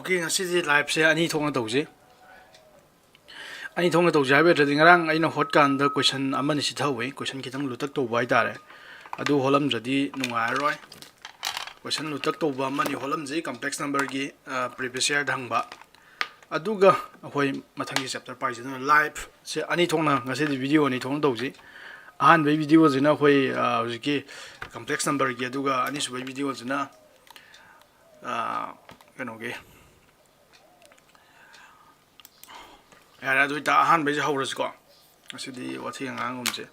Okay, ngasi live se ani thonga tawje. Ani thonga tawje haibe tadi ngarang aina hot kan da question amani si thawe question kitang lutak to bai tare. Adu holam jadi nungai roi. Question lutak to ba mani holam ji complex number gi previous year dhang ba. Aduga hoi mathangi chapter pai jina live se ani thongna ngasi di video ani thong tawje. Ahan be video jina hoi hojiki complex number gi aduga ani su video jina kanoge do ita han beje hawras ko asidi wathi ngang umje.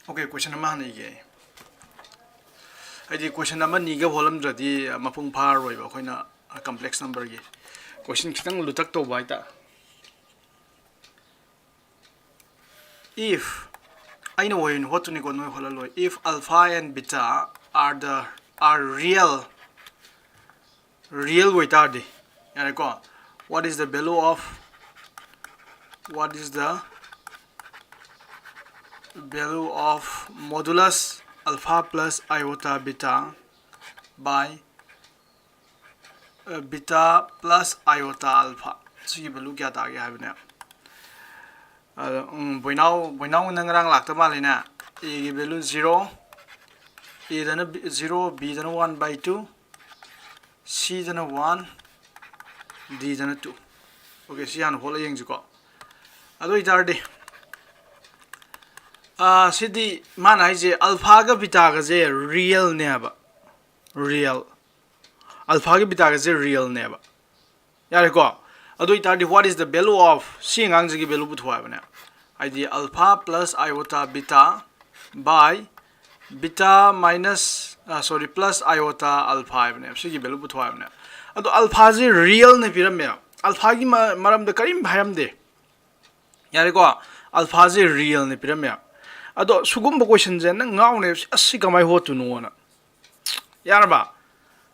Okay, question number ni ge ai question number ni ga holam jadi mapung phar roi ba khoina complex number ge question kitang lutak to bai ta if I know what to go no holalo if alpha and beta are real weight are they. What is the value of modulus alpha plus iota beta by beta plus iota alpha? So you value kya ta gaya hai bine boinau nangrang lakta malina a ki value 0, a dana 0, b dana 1 by 2, c dana 1, d dana 2. Okay, si han hola yeng jiko ado itardi sidi mana je alpha ga beta ga je real ne ba real alpha ga beta ga je real ne ba yare ko ado itardi what is the value of si ngang ji gi value buthwa ba ne id alpha plus iota beta by beta minus plus iota alpha ba ne si gi value buthwa ba ne ado alpha ji real ne piram me alpha gi maram da karim bhayam de yare ko alpha ji real ne piram me ado sugum question je na ngaw ne asi kamai hotu no na yarba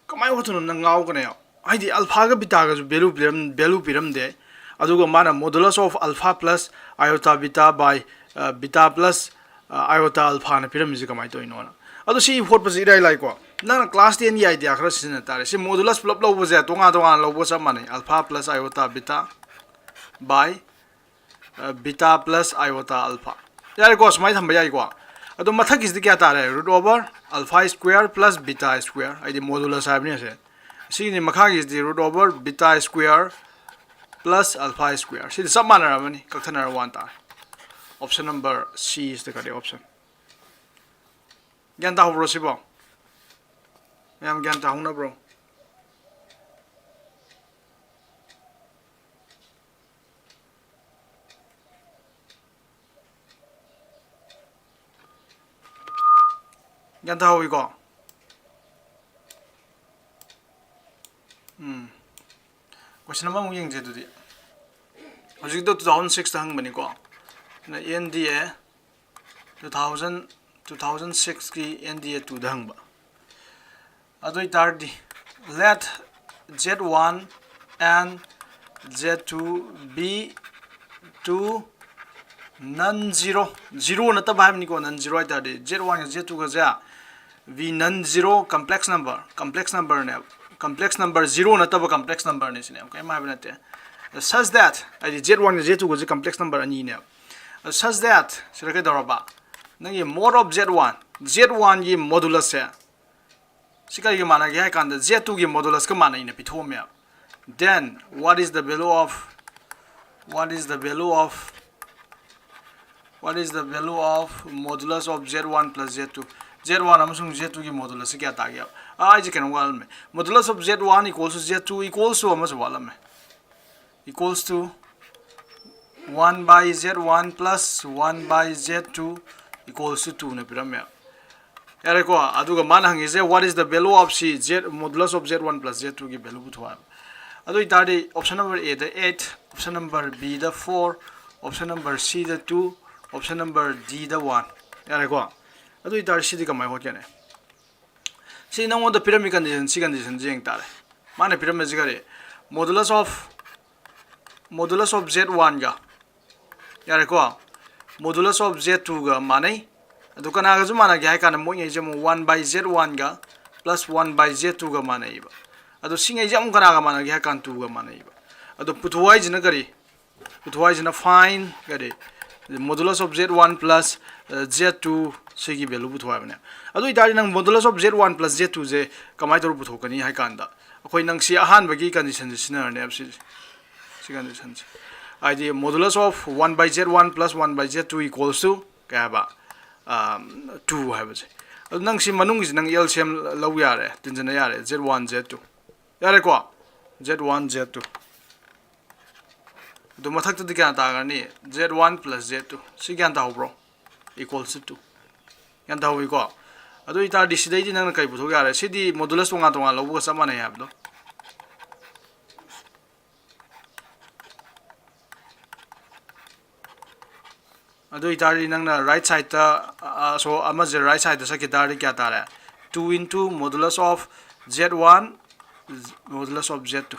kamai hotu no na ngaw ka ne id alpha ga beta ga value piram de adugo mana modulus of alpha plus iota beta by beta plus iota alpha na piram ji kamai to ino na ado si hot paji rai lai ko na class 10 gi idea khara sin tare si modulus plop lo bo je tonga lo bo sa mane alpha plus iota beta by beta plus iota alpha yare ko smai thamba yai ko ado mathak is kya tare root over alpha square plus beta square id modulus abni se si ni makha is the root over beta square plus alpha square si sab manara mani kakthana one ta option number C is the correct option. Gyan ta bro sibo yam gyan ta huna bro gyan ta hoy ko question number mo yeng je du di hojik do 2006 ta hang bani ko na NDA 2006 ki NDA 2 dang ba adoi tardi let Z1 and Z2 be two non-zero na ta ba ni ko non-zero ai tardi Z1 and Z2 ga ja v non-zero complex number ne complex number 0 na ta ba complex number ne sine okay ma ba te such that ai Z1 and Z2 ga complex number ani ne such that sira ke doraba nangi mod of Z1 gi modulus se sika gi mana gi kan da Z2 gi modulus ka mana ina pitho me then what is the value of modulus of Z1 plus Z1 amasung Z2 gi modulus se kya ta gya ai ji kan wal me modulus of Z1 equals to Z2 equals to amas wal me equals to 1 by Z1 plus 1 by Z2 equals to 2 na piram me yare ko aduga man hangi je what is the value of C modulus of Z1 plus Z2 ki value buthwa adu itadi option number A the 8 option number B the 4 option number C the 2 option number D the 1 yare ko adu itadi C di kamai hot kene si nang the pyramid condition jeng tare mane pyramid jigare modulus of Z1 ga yare ko modulus of Z2 ga manai adukana ga ju mana ga kana mo ngai jemu 1 by Z1 ga plus 1 by z2 ga manaiba ado singai jam kana ga managi ha kan 2 ga manaiba ado puthwai jina gari puthwai jina fine gari the modulus of z1 plus z2 sigi value puthwai bane ado itari nang modulus of z1 plus z2 je kamai tor puthokani ha kanda akoi nang si ahan bagi condition je sinar ne absi si condition id modulus of 1 by z1 plus 1 by z2 equals to kaba 2 hai baje nang si manung is nang LCM law yare tinjana yare z1 z2 yare ko z1 z2 do mathak to dikya ta gani z1 plus z2 si kya ta bro equals to 2 yan ta wi ko ado ita di sidai nang kai bu thok yare sidi modulus tonga tonga law ko samana ya bdo ado itari nang na right side ta so ama je right side sa kitari kya ta ra 2 into modulus of z1 modulus of z2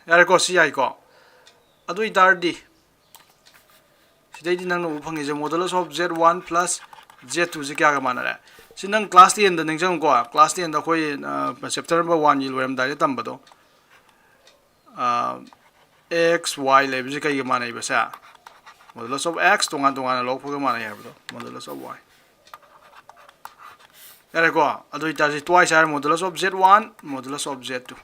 yare ko si ai ko ado itari di sidai di nang no phangi je modulus of z1 plus z2 je kya ga mana ra sinang class 10 da ning jang ko class 10 da koi chapter number 1 yil wem da tam ba do x y le bi je kai ga mana ba sa modulus of x tongan tongan log phoga mana ya bro modulus of y yare ko ado ita ji twice are modulus of z1 modulus of z2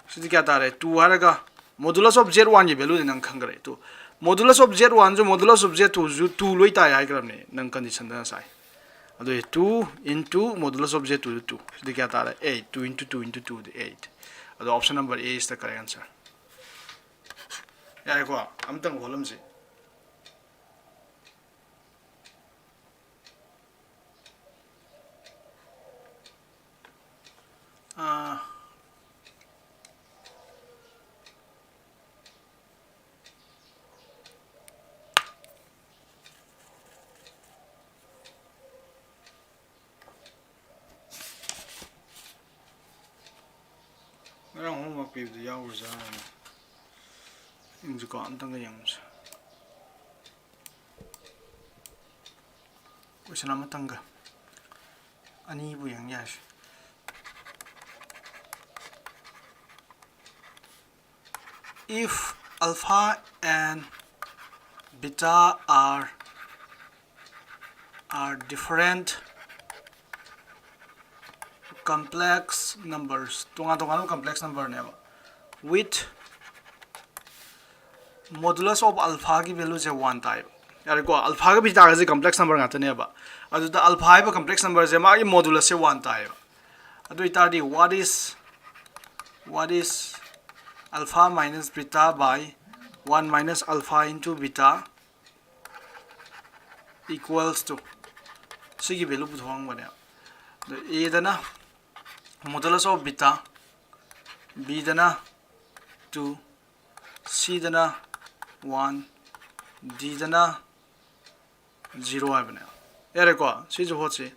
sidi kya ta re 2 haraga modulus of z1 ye value nang khangre to modulus of z1 jo modulus of z2 ju 2 loi ta ya gram ne nang condition da sai ado 2 into modulus of z2 2 sidi kya ta re 8 2 into 2 into 2 8 ado option number A is the correct answer yare ko amtang volume ji Ngarang homework pib the hours in the content of yams. Question number tanga. Ani bu yang yash. If alpha and beta are different complex numbers tonga complex number never with modulus of alpha ki value is 1 type yare ko alpha ga beta ga complex number ngata neba adu the alpha ba complex number je ma modulus se 1 type adu itadi what is alpha minus beta by 1 minus alpha into beta equals to sigi value buthong bane the a dana modulus of beta b dana 2 c dana 1 d dana 0 hai bane yare ko si jo hoche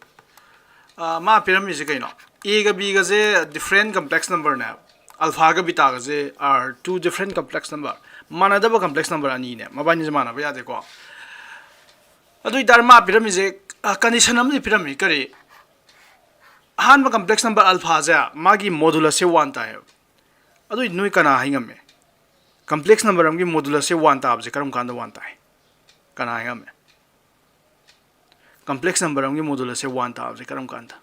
ma pyramid je kaino a ga b ga je different complex number na alpha ga beta ga je are two different complex number mana da complex number ani ne mabani je mana ba ya de ko adu itar ma pyramid je condition am pyramid kare han complex number alpha ja magi modulus se 1 ta hai adu nui kana hingame complex number am gi modulus se 1 ta abje karam kanda 1 ta hai kana hingame complex number am gi modulus se 1 ta abje karam kanda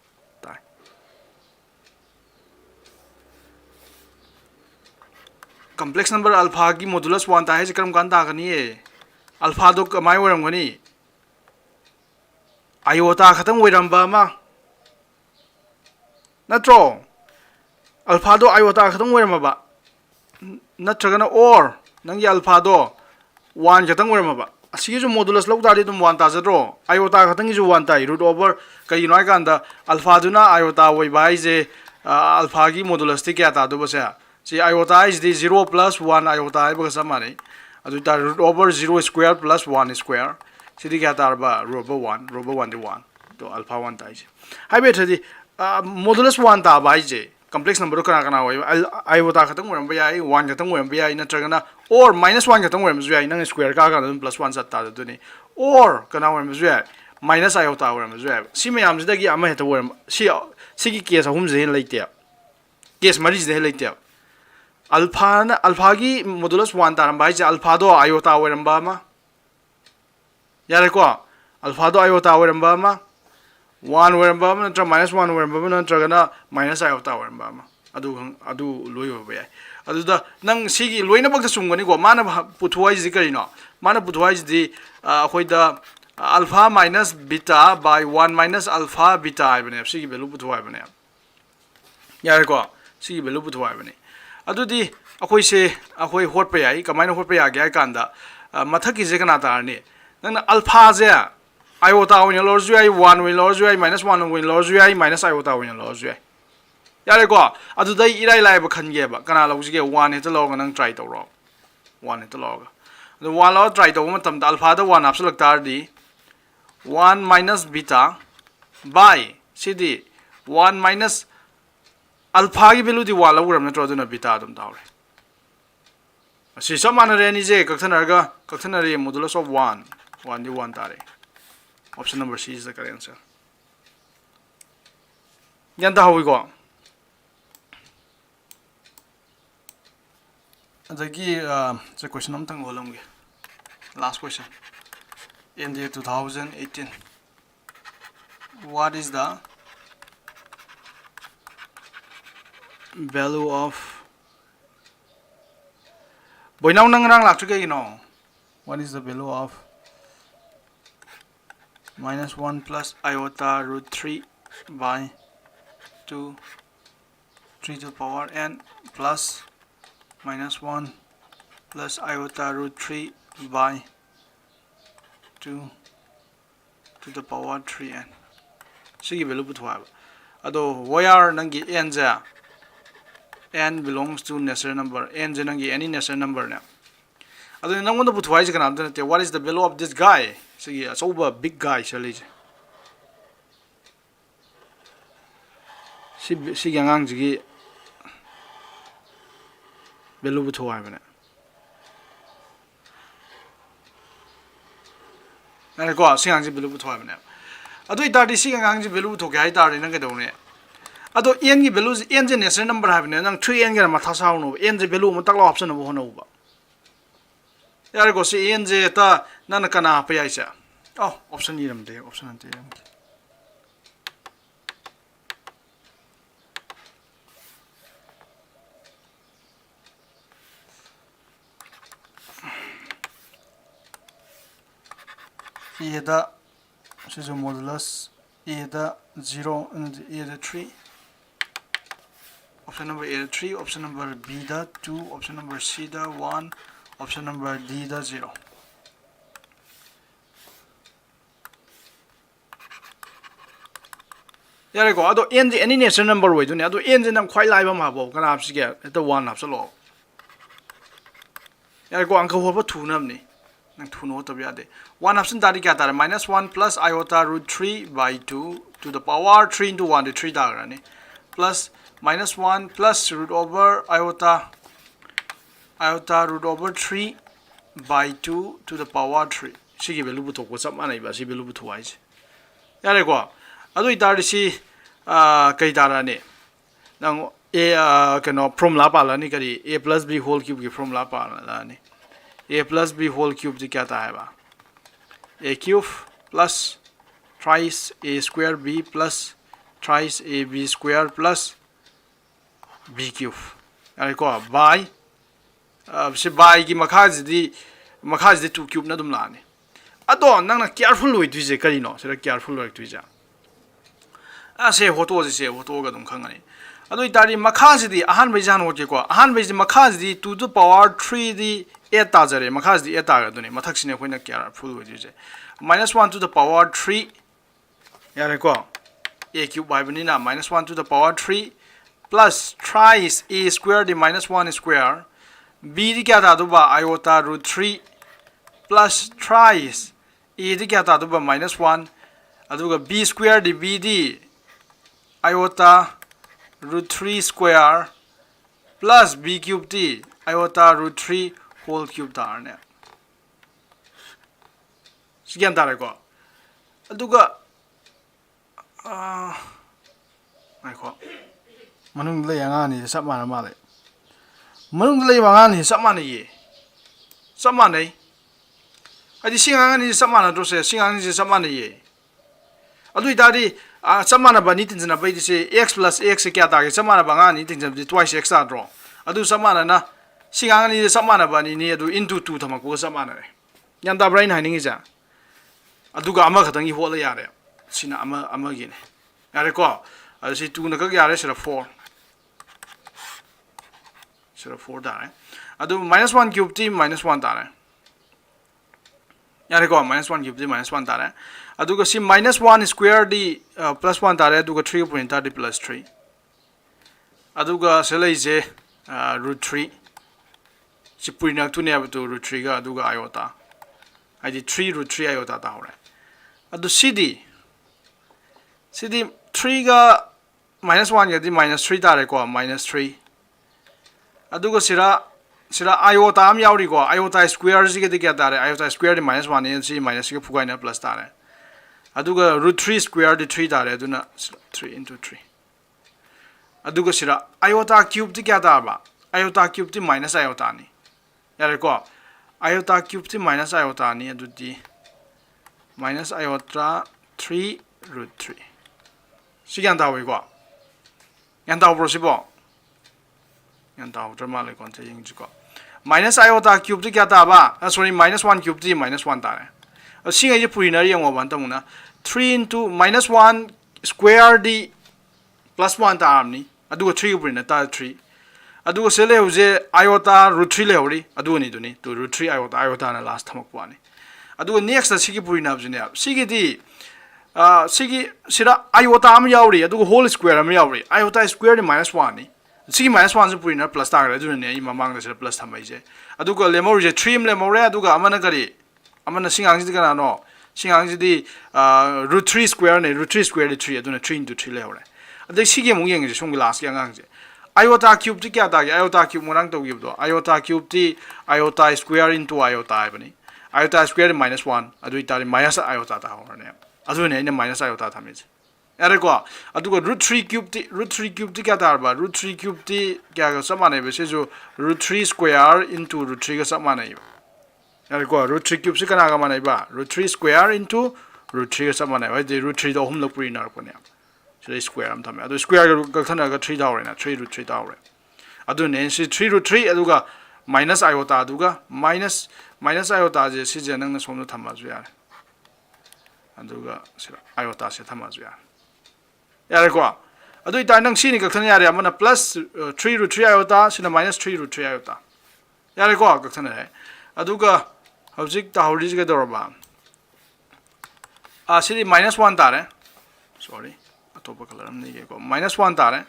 ta complex number alpha gi modulus 1 ta hai karam kanda gani alpha do kamai waram gani iota khatam wairamba ma natro alpha do iota khatang werama ba natragana or nangi alpha do 1 khatang werama ba asigi ju modulus log dali dum 1 ta jadro iota khatang ju 1 ta root over kai noi kanda alpha duna iota wai bai je alpha gi modulus ti kya ta do basa si iota is the 0 plus 1 iota ai ba samane adu ta root over 0 square plus 1 square si di kya ta ba root over 1 di 1 to alpha 1 ta is hai be thadi modulus 1 ta bai je complex number kana kana wai iota khatang weram ba yai 1 khatang weram ba yai natragana or minus 1 khatang weram ju yai nang square ka ka plus 1 sat ta do ni or kana weram ju yai minus iota ꯑꯣꯏꯔꯝꯕꯁꯨ ꯌꯥꯏꯕ ꯁꯤ ꯃꯌꯥꯝꯁꯤꯗꯒꯤ ꯑꯃ ꯍꯦꯛꯇ ꯑꯣꯏꯔꯝꯕ ꯁꯤꯒꯤ case ꯑꯍꯨꯝꯁꯤꯗ ꯍꯦꯟꯅ ꯂꯩꯇꯦꯕ ꯀꯦꯁ ꯃꯔꯤꯁꯤꯗ ꯍꯦꯟꯅ ꯂꯩꯇꯦꯕ ꯑꯜꯐꯥꯒꯤ ꯃꯣꯗꯨꯂꯁ 1 ꯇꯥꯔꯝꯕ ꯍꯥꯏꯁꯦ ꯑꯜꯐꯥꯗꯣ ꯑꯥꯏꯑꯣꯇꯥ ꯑꯣꯏꯔꯝꯕ ꯑꯃ ꯌꯥꯔꯦꯀꯣ ꯑꯜꯐꯥꯗꯣ ꯑꯥꯏꯑꯣꯇꯥ ꯑꯣꯏꯔꯝꯕ ꯑꯃ 1 ꯑꯣꯏꯔꯝꯕ ꯑꯃ ꯅꯠꯇ꯭ꯔꯒ -1 ꯑꯣꯏꯔꯝꯕ ꯑꯃ ꯅꯠꯇ꯭ꯔꯒꯅ minus iota ꯑꯣꯏꯔꯝꯕ ꯑꯃ ꯑꯗꯨ ꯂꯣꯏ ꯑꯣꯏꯕ ꯌꯥꯏ ꯑꯗꯨꯗ ꯅꯪ ꯁꯤꯒꯤ ꯂꯣꯏꯅꯃꯛꯇ ꯆꯨꯝꯒꯅꯤꯀꯣ ꯃꯥꯅ ꯄꯨꯊꯣꯛꯏꯁꯤꯗꯤ ꯀꯔꯤꯅꯣ ꯃꯥꯅ ꯄꯨꯊꯣꯛꯏꯁꯤꯗꯤ ꯑꯩꯈꯣꯏꯗ alpha minus beta by 1 minus alpha beta 하이버네 시기 밸류 부터 하이버네 야래고 시기 밸류 부터 하이버네 अदुदी अखोइसे अखोइ होटप याई कमाइन होटप यागे हाइ कांदा मथकी जे कना तारनी नंग अल्फा जे आयोटा ओइन लॉर्जु याई 1 ओइन लॉर्जु याई -1 ओइन लॉर्जु याई माइनस आयोटा ओइन लॉर्जु याई यारेको अदुदै इराइ लाइब खनगेबा कना लौजिगे 1 हेत लौग नंग ट्राई तौरो 1 हेत लौग अदु 1 लौ ट्राई तौब मतम अल्फा दा 1 हापसलक तारदी 1 minus beta by Sidi 1 minus alpha की वैल्यू दी 1 लौरम नत्रो अदुना beta अदुम तावरे असि सब मानरे जे कथनरे modulus of 1 दी 1 तारे option number C is the correct answer यंता होइको अदगी जे क्वेश्चन अमतंग होलमगे last question in the year 2018 what is the value of boy now nang rang lak you know what is the value of -1 plus iota root 3 by 2 3 to the power n plus -1 plus iota root 3 by 2 to the power 3n sigi value puthwa ado where nangi n ja n belongs to natural number n je nangi any natural number na ado nangonda puthwa is kana amte what is the value of this guy sigi asoba big guy chali si yangang jigi value puthwa bana ना को सिंगांग जी value बुथवा बने अदो इतारदी सिंगांग जी value बुथोके high तारदी नंग केदौने अदो n की value n जे natural number हाइबने नंग 3n के मथा साउनो n जे वैल्यू म तकला ऑप्शन न होनौबा यारे को से n जे ता नन कना पे आइसा ऑप्शन इरमदे ऑप्शन अंते A da this is modulus A da 0 and A da 3 option number A da 3 option number B da 2 option number C da 1 option number D da 0 यारे को अदो n जे any natural number होय दुने अदो n जे नम ख्वाइ लाइबा माबो कना आपसिगे एता 1 हापसलो यारे को अंक होबो थुनमनी नंग थुनो तब यादे 1 option तारी क्या तारे -1 plus iota root 3 by 2 to the power 3 into 1 to 3 तारने plus -1 plus root over iota root over 3 by 2 to the power 3 सिगी value बुथो को सब मानै बा सी वैल्यू बुथो आइज यारे को अदो इतार सी कई ताराने नंग ए कनो फॉर्मूला पालानी करी a plus b whole cube की फॉर्मूला पालानी a plus b whole cube जी क्या था है बा a cube plus thrice a square b plus thrice a b square plus b cube यानी को by से by की मखा जी 2 cube ना तुम लाने अदो नंग ना careful हुई तुझे करी नो सिर्फ careful हुई तुझे ऐसे होतो का तुम खंगने अदो इतारी मखा जी अहान भाई जान होके को अहान भाई मखा जी 2 to the power 3 दी 8 ताजरे मखा जी 8 तागदुने मथक सिने कोइना careful हुई तुझे -1 to the power 3 यारे को a cube by बनना -1 to the power 3 plus thrice a square the -1 square b दी क्या था दुबा iota root 3 plus thrice a दी क्या था दुबा -1 अदुगा b square दी b दी iota root 3 square plus b cube दी iota root 3 whole cube तारने सिगेन तारे को aduga ngakho manung lay angani sap mana male manung lay angani sap mana ye sap mana adi singangani sap mana do se singangani sap mana ye adui dari sap mana ba ni tinjana bai di se x plus x se kya ta ge sap mana ba ngani tinjana di twice x ta draw adu sap mana na singangani sap mana ba ni ni adu into 2 thamak ko sap mana re yan da brain hai ningi ja aduga ama khatang hi hol ya re sina ama gi ne yare ko asi 2 na ka ya re sira 4 da re adu -1 cube t -1 da re yare ko -1 cube t -1 da re aduga si -1 square di +1 da re aduga 3 point da di +3 aduga selai je √3 si puinak tu ne abtu √3 ga aduga iota id 3 √3 iota da hore adu cd 3 ga -1 ga di -3 da re ko -3 aduga sira iota am yauri ko iota square ji ga di kya da re iota square di -1 ne si minus ga phugai na plus da re aduga √3 square di 3 da re aduna 3 into 3 aduga sira iota cube di kya da ba iota cube di minus iota ni yare ko iota cube ti minus iota ni adu di minus iota 3 √3 si yan da wi ko yan da bro si bo yan da drama le kon te ying ji ko minus iota cube ti kya ta ba sorry -1 cube ti -1 ta re si ngai ji puri na yang wa ban ta mu na 3 into -1 square di +1 ta am ni adu 3 puri na ta 3 adu se le uje iota √3 le hori adu ni du ni to √3 iota na last thamak pa ni adu next sigi puri na bjine sigi di sigi sira iota am yauri adu whole square am yauri iota square di -1 ni sigi -1 se puri na plus ta ga adu ne i mamang da se plus thamai je adu ko le mo je 3 le mo re adu ga amana kari amana singang ji kana no singang ji di √3 square ne √3 square di 3 adu na 3 into 3 le hori adu sigi mo yeng je song last yang ang je iota cube ti kya ta ge iota cube morang to give do iota cube ti iota square into iota bani iota square -1 adu itari minus iota ta ho ne adu ne ne minus iota tha me ere ko adu ko √3 cube ti kya ta ba √3 cube ti kya ga sama ne be se jo √3 square into √3 ga sama ne ere ko √3 cube se kana ga ma ne ba √3 square into √3 ga sama ne ba de √3 do hum lok puri na ko ne square am thame adu square ga thana ga 3 da na 3 √3 da adu ne si 3 √3 adu ga minus iota adu ga minus iota je si je nang na som no thama ju ya adu ga si iota se thama ju ya yare ko adu ita nang si ni ga thana ya re amana plus 3 √3 iota si na minus 3 √3 iota yare ko ga thana hai adu ga hojik ta hori ga dor ba si -1 ta re sorry top color amni ge ko -1 ta re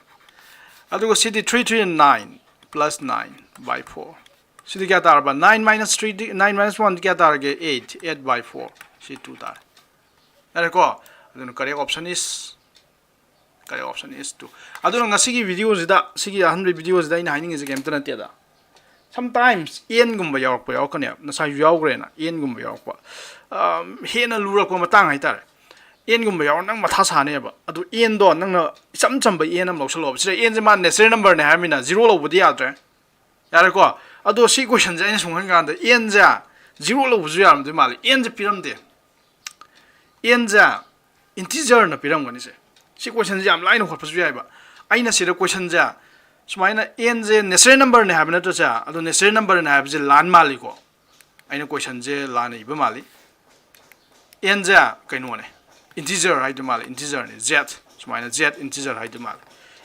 adu cd 3 3 and 9 plus 9 by 4 cd kya ta ba 9 minus 3 9 minus 1 kya ta ge 8 by 4 c 2 ta are ko adu correct option is 2 adu ngasi gi video zida sigi 100 videos da ina hining is game ta na te da sometimes en gum ba yaw pa yaw kan ya na sa yaw gre na en gum ba yaw pa he na lu ra ko matang hai ta en gum ba yaw nang matha sa ne ba adu en do nang na cham ba en am lo slo sira en je man ne serial number ne ha mi na 0 lo bu dia tra ya ko adu si question je en sung han ga da en ja 0 lo bu ju ya de mal en je piram de en ja integer na piram ga ni se si question je am line khot pa ju ya ba aina sira question ja sumaina en je ne serial number ne ha na to cha adu ne serial number ne ha je lan mali ko aina question je lan i ba mali en ja kaino ne integer right the mal integer ne z sumaina z integer right the mal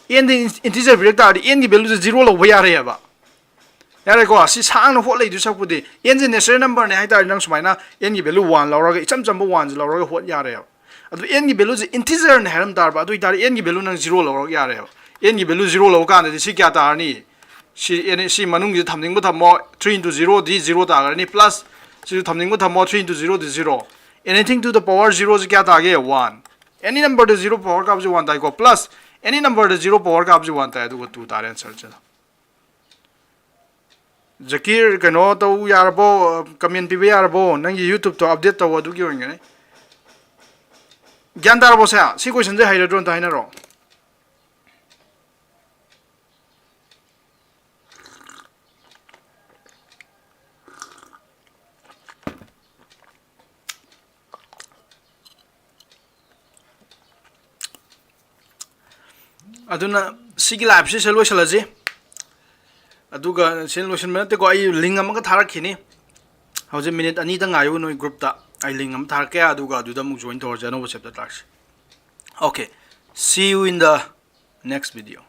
en the integer vector the en gi value 0 lo ba ya re ba ya re ko si sang no hot le du sak pu de en je ne serial number ne hai ta nang sumaina en gi value 1 lo ra ga icham cham ba 1 lo ra ga hot ya re adu en gi value je integer ne haram tar ba adu tar en gi value nang 0 lo ra ya re en gi value 0 lo ka ne si kya ta ni si manung ji thamning ba thamo 3 into 0 di 0 ta ga ni plus si thamning ba thamo 3 into 0 di 0 anything to the power 0 is kya ta ge 1 any number to 0 power ka 1 ta ko plus any number to 0 power ka 1 ta du 2 ta answer cha Zakir kano to yarbo comment pi yarbo nang youtube to update to du gi ngene ꯒ꯭ꯌꯥꯟ ꯇꯥꯔꯕꯣ ꯁꯦ ꯁꯤ ꯀꯣꯏꯁꯟꯁꯦ ꯍꯩꯔꯗ꯭ꯔꯣ ꯑꯝꯇ ꯍꯥꯏꯅꯔꯣ ꯑꯗꯨꯅ ꯁꯤꯒꯤ ꯂꯥꯏꯐꯁꯤ ꯂꯣꯏꯁꯤꯜꯂꯁꯤ ꯑꯗꯨꯒ ꯁꯤ ꯂꯣꯏꯁꯤꯟꯕ ꯅꯠꯇꯦꯀꯣ ꯑꯩ ꯂꯤꯡ ꯑꯃꯒ ꯊꯥꯔꯛꯈꯤꯅꯤ ꯍꯧꯖꯤꯛ ꯃꯤꯅꯤꯠ ꯑꯅꯤꯗ ꯉꯥꯏꯌꯨ ꯅꯣꯏ ꯒ꯭ꯔꯨꯞꯇ ꯑꯩ ꯂꯤꯡ ꯑꯃ ꯊꯥꯔꯛꯀꯦ ꯑꯗꯨꯒ ꯑꯗꯨꯗ ꯑꯃꯨꯛ ꯖꯣꯏꯟ ꯇꯧꯔꯁꯦ ꯑꯅꯧꯕ chapter taxi Okay, see you in the next video.